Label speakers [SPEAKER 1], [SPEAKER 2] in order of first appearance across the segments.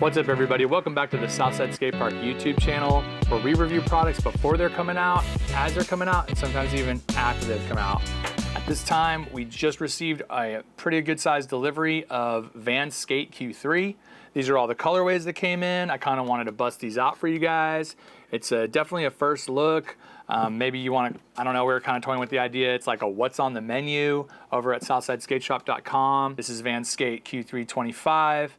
[SPEAKER 1] What's up everybody, welcome back to the Southside Skate Park YouTube channel where we review products before they're coming out, as they're coming out, and sometimes even after they've come out. At this time, we just received a pretty good sized delivery of Vans Skate Q3. These are all the colorways that came in. I kind of wanted to bust these out for you guys. It's definitely a first look. Maybe you want to, I don't know, we were kind of toying with the idea. It's like a what's on the menu over at southsideskateshop.com. This is Vans Skate Q3 25.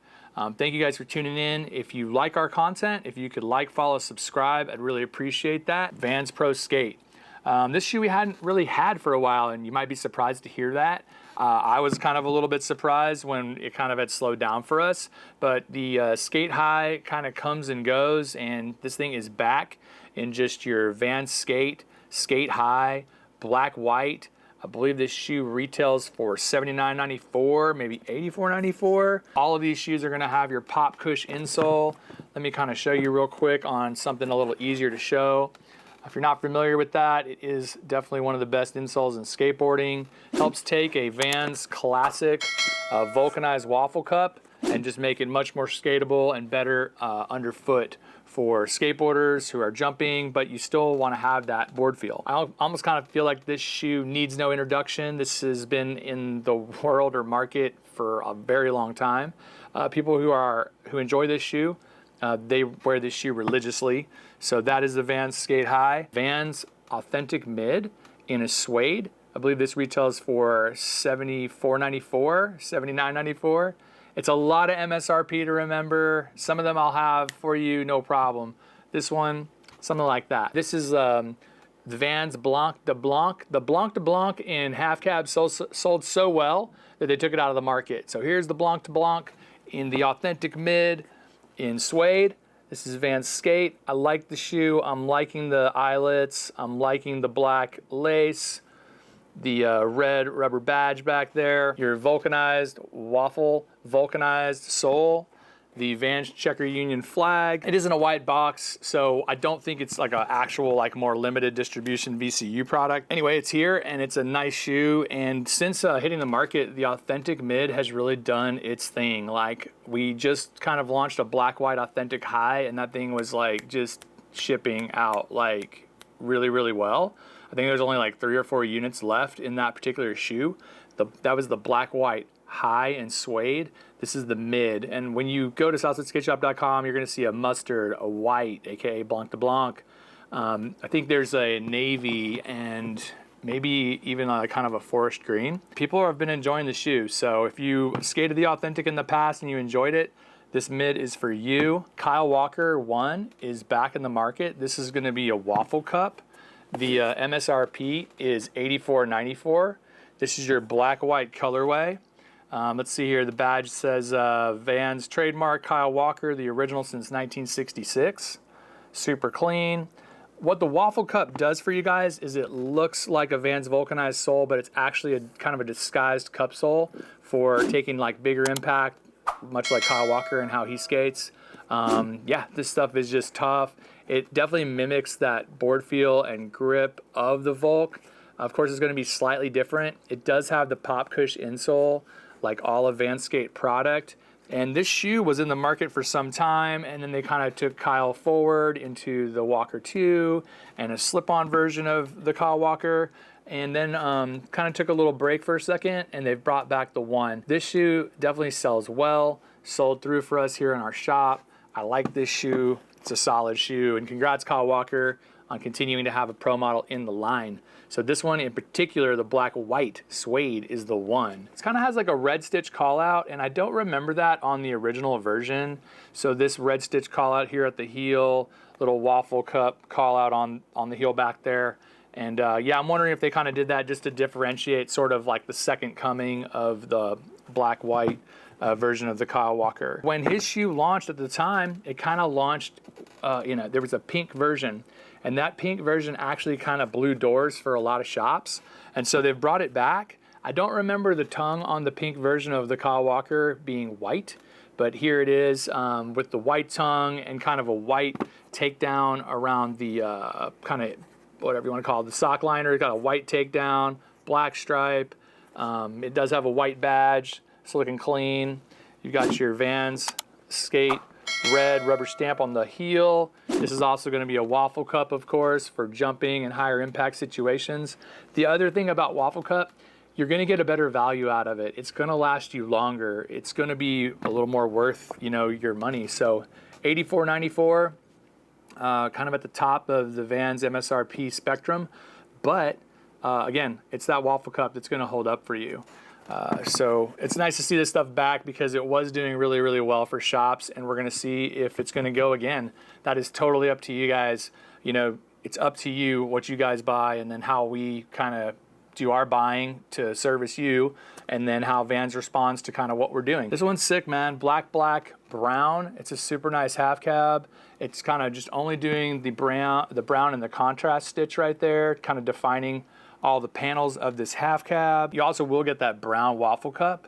[SPEAKER 1] Thank you guys for tuning in. If you like our content, if you could like, follow, subscribe, I'd really appreciate that. Vans Pro Skate. This shoe we hadn't really had for a while, and you might be surprised to hear that. I was kind of a little bit surprised when it kind of had slowed down for us, but the Skate High kind of comes and goes, and this thing is back in just your Vans Skate, Skate High, black, white. I believe this shoe retails for $79.94, maybe $84.94. All of these shoes are gonna have your pop cush insole. Let me kind of show you real quick on something a little easier to show. If you're not familiar with that, it is definitely one of the best insoles in skateboarding. Helps take a Vans classic vulcanized Wafflecup and just make it much more skatable and better underfoot for skateboarders who are jumping, but you still want to have that board feel. I almost kind of feel like this shoe needs no introduction. This has been in the world or market for a very long time. People who enjoy this shoe, they wear this shoe religiously. So that is the Vans Skate High. Vans Authentic Mid in a suede. I believe this retails for $74.94, $79.94. It's a lot of MSRP to remember. Some of them I'll have for you, no problem. This one, something like that. This is the Vans Blanc de Blanc. The Blanc de Blanc in half cab sold so well that they took it out of the market. So here's the Blanc de Blanc in the Authentic Mid in suede. This is Vans Skate. I like the shoe. I'm liking the eyelets. I'm liking the black lace. The red rubber badge back there, your vulcanized waffle, vulcanized sole, the Vans Checker Union flag. It isn't a white box, so I don't think it's like an actual, like more limited distribution VCU product. Anyway, it's here and it's a nice shoe. And since hitting the market, the Authentic Mid has really done its thing. Like we just kind of launched a black, white Authentic High, and that thing was like just shipping out like really, really well. I think there's only like 3 or 4 units left in that particular shoe. That was the black, white, high, and suede. This is the mid. And when you go to southsideskateshop.com, you're gonna see a mustard, a white, AKA Blanc de Blanc. I think there's a navy and maybe even a kind of a forest green. People have been enjoying the shoe. So if you skated the Authentic in the past and you enjoyed it, this mid is for you. Kyle Walker 1 is back in the market. This is gonna be a Wafflecup. The MSRP is $84.94. This is your black white colorway. Let's see here. The badge says Vans trademark Kyle Walker, the original since 1966. Super clean. What the Wafflecup does for you guys is it looks like a Vans vulcanized sole, but it's actually a kind of a disguised cup sole for taking like bigger impact, much like Kyle Walker and how he skates. Yeah, this stuff is just tough. It definitely mimics that board feel and grip of the Volk. Of course, it's going to be slightly different. It does have the pop cush insole, like all of Vans Skate product. And this shoe was in the market for some time, and then they kind of took Kyle forward into the Walker 2 and a slip-on version of the Kyle Walker, and then kind of took a little break for a second, and they've brought back the 1. This shoe definitely sells well, sold through for us here in our shop. I like this shoe. It's a solid shoe, and congrats Kyle Walker on continuing to have a pro model in the line. So this one in particular, the black white suede, is the one. It kind of has like a red stitch call out, and I don't remember that on the original version. So this red stitch call out here at the heel, little Wafflecup call out on the heel back there. And yeah, I'm wondering if they kind of did that just to differentiate sort of like the second coming of the black white version of the Kyle Walker. When his shoe launched at the time, it kind of launched, there was a pink version, and that pink version actually kind of blew doors for a lot of shops. And so they've brought it back. I don't remember the tongue on the pink version of the Kyle Walker being white, but here it is with the white tongue and kind of a white takedown around the kind of, whatever you want to call it, the sock liner. It's got a white takedown, black stripe. It does have a white badge. It's looking clean. You got your Vans Skate red rubber stamp on the heel. This is also going to be a Wafflecup, of course, for jumping and higher impact situations. The other thing about Wafflecup, you're going to get a better value out of it. It's going to last you longer. It's going to be a little more worth, you know, your money. So $84.94, kind of at the top of the Vans MSRP spectrum, but again, it's that Wafflecup that's going to hold up for you. So it's nice to see this stuff back because it was doing really, really well for shops, and we're going to see if it's going to go again. That is totally up to you guys. You know, it's up to you what you guys buy, and then how we kind of do our buying to service you, and then how Vans responds to kind of what we're doing. This one's sick, man. Black, brown. It's a super nice half cab. It's kind of just only doing the brown and the contrast stitch right there, kind of defining all the panels of this half cab. You also will get that brown Wafflecup,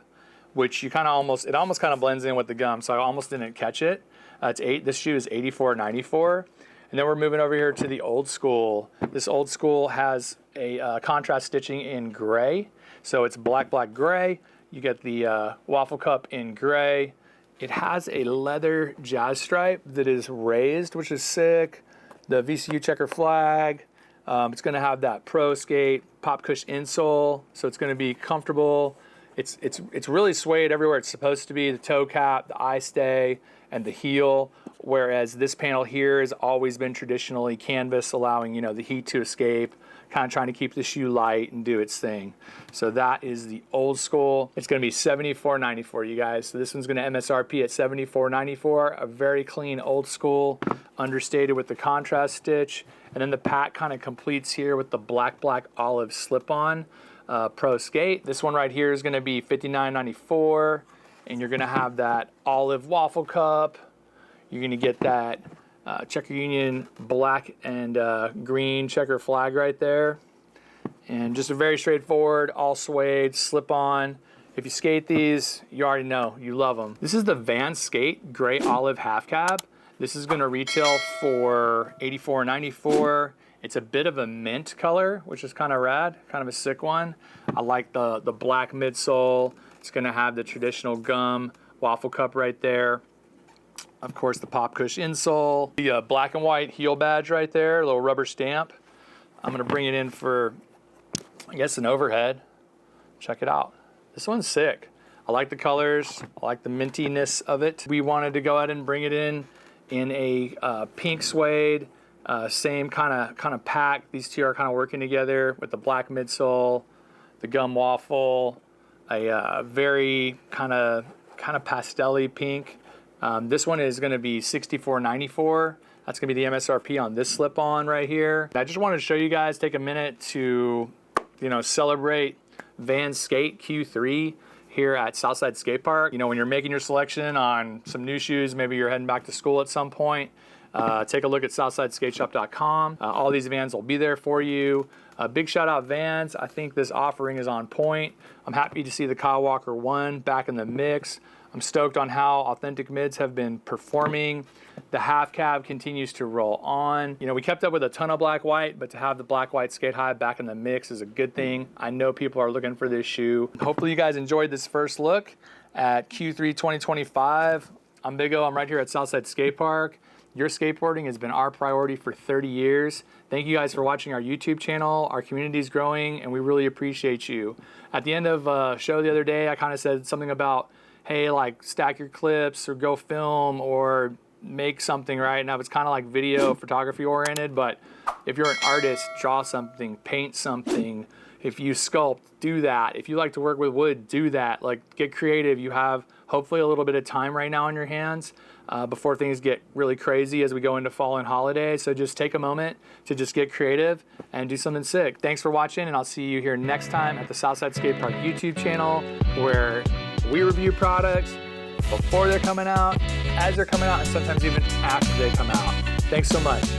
[SPEAKER 1] which you kind of almost kind of blends in with the gum, so I almost didn't catch it. This shoe is $84.94. And then we're moving over here to the Old Skool. This Old Skool has a contrast stitching in gray. So it's black, gray. You get the Wafflecup in gray. It has a leather jazz stripe that is raised, which is sick. The VCU checker flag. It's gonna have that Pro Skate pop cush insole. So it's gonna be comfortable. It's really suede everywhere it's supposed to be. The toe cap, the eye stay, and the heel. Whereas this panel here has always been traditionally canvas, allowing, you know, the heat to escape, kind of trying to keep the shoe light and do its thing. So that is the Old Skool. It's going to be $74.94, you guys. So this one's going to MSRP at $74.94. A very clean Old Skool, understated with the contrast stitch. And then the pack kind of completes here with the black olive slip-on Pro Skate. This one right here is going to be $59.94, and you're going to have that olive Wafflecup. You're going to get that Checker Union black and green checker flag right there. And just a very straightforward, all suede, slip-on. If you skate these, you already know, you love them. This is the Vans Skate Gray Olive Half Cab. This is going to retail for $84.94. It's a bit of a mint color, which is kind of rad, kind of a sick one. I like the black midsole. It's going to have the traditional gum Wafflecup right there. Of course, the pop cush insole, the black and white heel badge right there, a little rubber stamp. I'm gonna bring it in for, I guess, an overhead. Check it out. This one's sick. I like the colors. I like the mintiness of it. We wanted to go ahead and bring it in a pink suede, same kind of pack. These two are kind of working together with the black midsole, the gum waffle, a very kind of pastel-y pink. This one is going to be $64.94. That's going to be the MSRP on this slip-on right here. I just wanted to show you guys, take a minute to, you know, celebrate Vans Skate Q3 here at Southside Skate Park. You know, when you're making your selection on some new shoes, maybe you're heading back to school at some point, take a look at southsideskateshop.com. All these Vans will be there for you. Big shout out Vans. I think this offering is on point. I'm happy to see the Kyle Walker 1 back in the mix. I'm stoked on how authentic mids have been performing. The half cab continues to roll on. You know, we kept up with a ton of black white, but to have the black white skate high back in the mix is a good thing. I know people are looking for this shoe. Hopefully you guys enjoyed this first look at Q3 2025. I'm Big O. I'm right here at Southside Skate Park. Your skateboarding has been our priority for 30 years. Thank you guys for watching our YouTube channel. Our community is growing, and we really appreciate you. At the end of a show the other day, I kind of said something about, hey, like stack your clips or go film or make something, right? And I was kind of like video photography oriented, but if you're an artist, draw something, paint something. If you sculpt, do that. If you like to work with wood, do that. Like, get creative. You have hopefully a little bit of time right now on your hands before things get really crazy as we go into fall and holiday. So just take a moment to just get creative and do something sick. Thanks for watching, and I'll see you here next time at the Southside Skate Park YouTube channel, where we review products before they're coming out, as they're coming out, and sometimes even after they come out. Thanks so much.